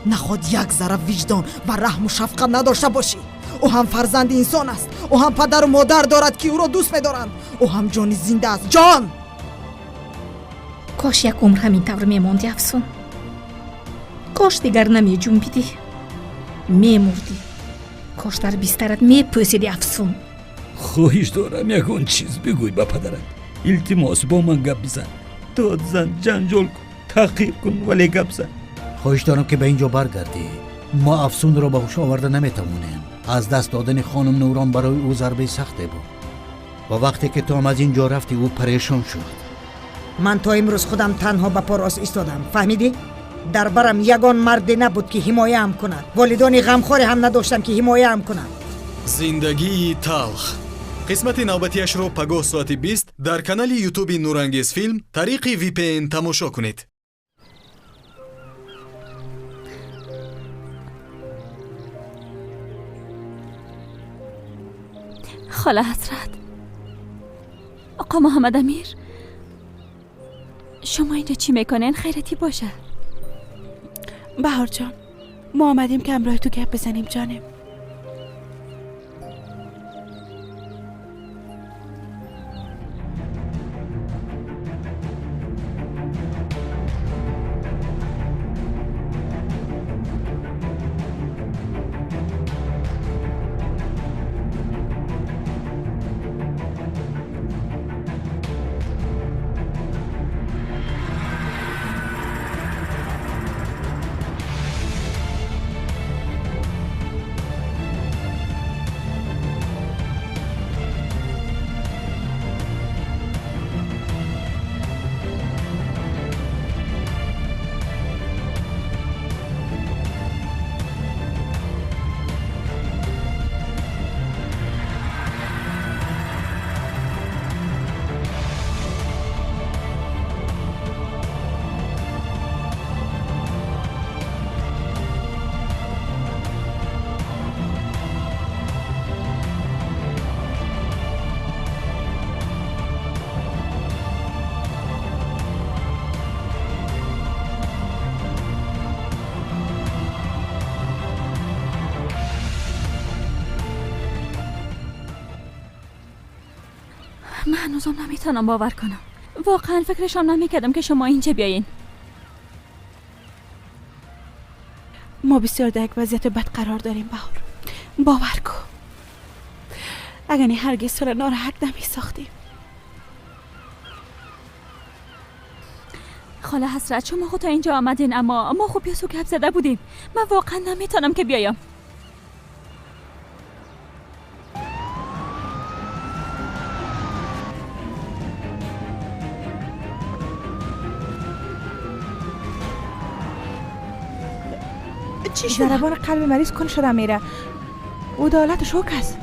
نخود یک ذره وجدان و رحم و شفقت نداشته باشی. او هم فرزند انسان است، او هم پدر و مادر دارد که او را دوست می‌دارند، او هم جان زنده است. جان کاش یک عمر همین طور میماندی افسون. کاش دیگر نمیجنبیدی، میمردی. کاش در بسترت میپوسیدی افسون. خواهش دارم یگان چیز بگوی با پدرت. التماس با من گپ بزن. داد زن، جنجال کن، تعقیب کن، ولی گپ زن. خواهش دارم که به اینجا برگردی. ما افسون را به هوش آورده نمیتوانیم. از دست دادن خانم نوران برای او ضربه سخته بود و وقتی که تو هم از اینجا رفتی او پریشان شد. من تا امروز خودم تنها به پا راست ایستادم، فهمیدی؟ در برم یگان مردی نبود که حمایه هم کند. والدانی غمخواری هم نداشتم که حمایه هم کنند. زندگی تلخ قسمت نوبتیش رو پگاه ساعت 20 در کانال یوتیوب نورانگیز فیلم طریق VPN تماشا کنید. خاله حسرت، آقا محمد امیر، شما اینجا چی میکنین؟ خیرتی باشه. بهار جان، ما آمدیم که همراه تو گپ بزنیم جانم. من هنوزم نمیتونم باور کنم. واقعا فکرشم نمیکردم که شما اینجا بیاین. ما بسیار در یک وضعیت بد قرار داریم بهار. باور کن. اگر نه هرگز تو را ناراحت نمی ساختیم. خاله حسرت، شما خود تا اینجا آمدین اما ما خوب یه سو گپ زده بودیم. من واقعا نمیتونم که بیایم. چی شد؟ ضربان قلب مریض کن شده میره. او دالت شوک است.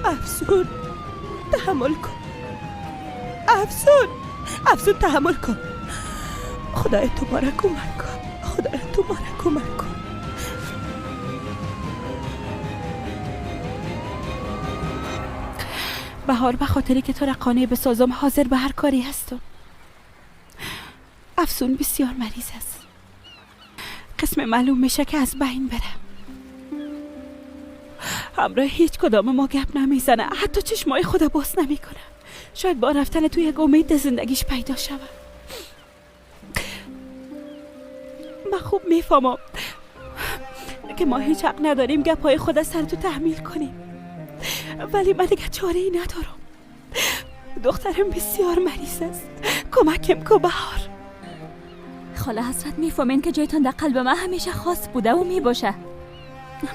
افسون تحمل کن. افسون تحمل کن. خدای تو ما را کمک کن. خدای تو ما را کمک کن. بهار، به خاطری که تو را قانع بسازم حاضر به هر کاری هستم. افسون بسیار مریض است. قسم معلوم میشه که از بین بره. همراه هیچ کدام ما گپ نمیزنه، حتی چشمای خود باز نمیکنه. شاید با رفتن توی یک امید زندگیش پیدا شود. من خوب میفهمم که ما هیچ حق نداریم گپای خود سر تو تحمیل کنیم، ولی من دیگه چاره ای ندارم. دخترم بسیار مریض است. کمکم کو بهار. خاله حسرت، میفهمین که جایتان در قلب من همیشه خاص بوده و میباشه.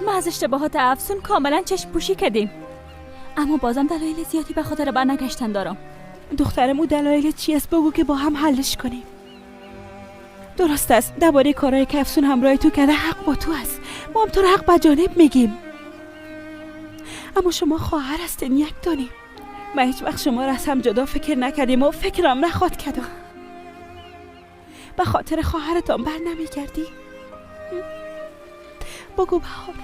ما از اشتباهات افسون کاملا چشم پوشی کردیم، اما بازم دلایل زیادی به خاطر برنگشتن دارم. دخترم، او دلایل چی است بگو که با هم حلش کنیم. درست است، درباره کارهای که افسون همراه تو کرده حق با تو است. ما هم تو را حق به جانب میگیم، اما شما خواهر هستین، یک دانیم. من هیچ وقت شما را از هم جدا فکر نکردیم و فکرم نخواد کردم. به خاطر خواهرتان بر نمیگردی؟ بگو بهار.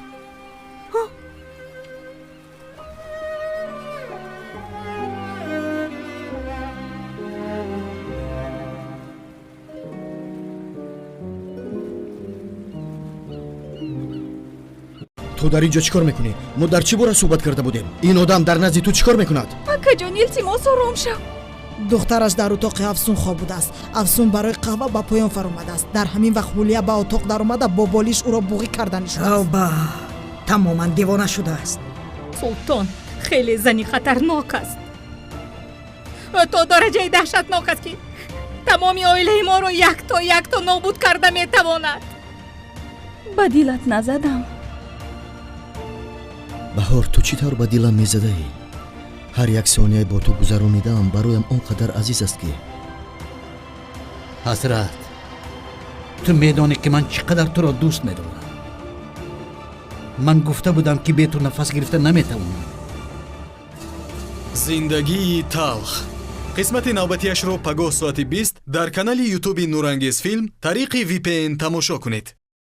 تو در اینجا چیکار میکنی؟ ما در چی باره صحبت کرده بودیم؟ این آدم در نزد تو چیکار میکند؟ акаҷон илтимос ором шав. духтараш дар утоқи афсун хоб будааст. афсун барои қаҳва ба поён фаромадааст. дар ҳамин вақт ҳулия ба отоқ даромада бо болиш ӯро буғӣ карданӣ шудааст. тавба тамоман девона шудааст. султон хеле зани хатарнок аст. то дараҷаи даҳшатнок аст ки тамоми оилаи моро якто нобуд карда метавонад. ба дилат назадам. баҳор ту чӣ тавр ба дилам мезадаӣ? ҳар як сонияи бо ту гузаронидаам бароям он қадар азиз аст ки ҳазрат, ту медонӣ ки ман чӣ қадар туро дӯст медорам. ман гуфта будам ки бе ту нафас гирифта наметавонам. зиндагии талх қисмати навбатиашро пагоҳ соати 20 дар канали ютуби нурангез филм тариқи VPN тамошо кунед.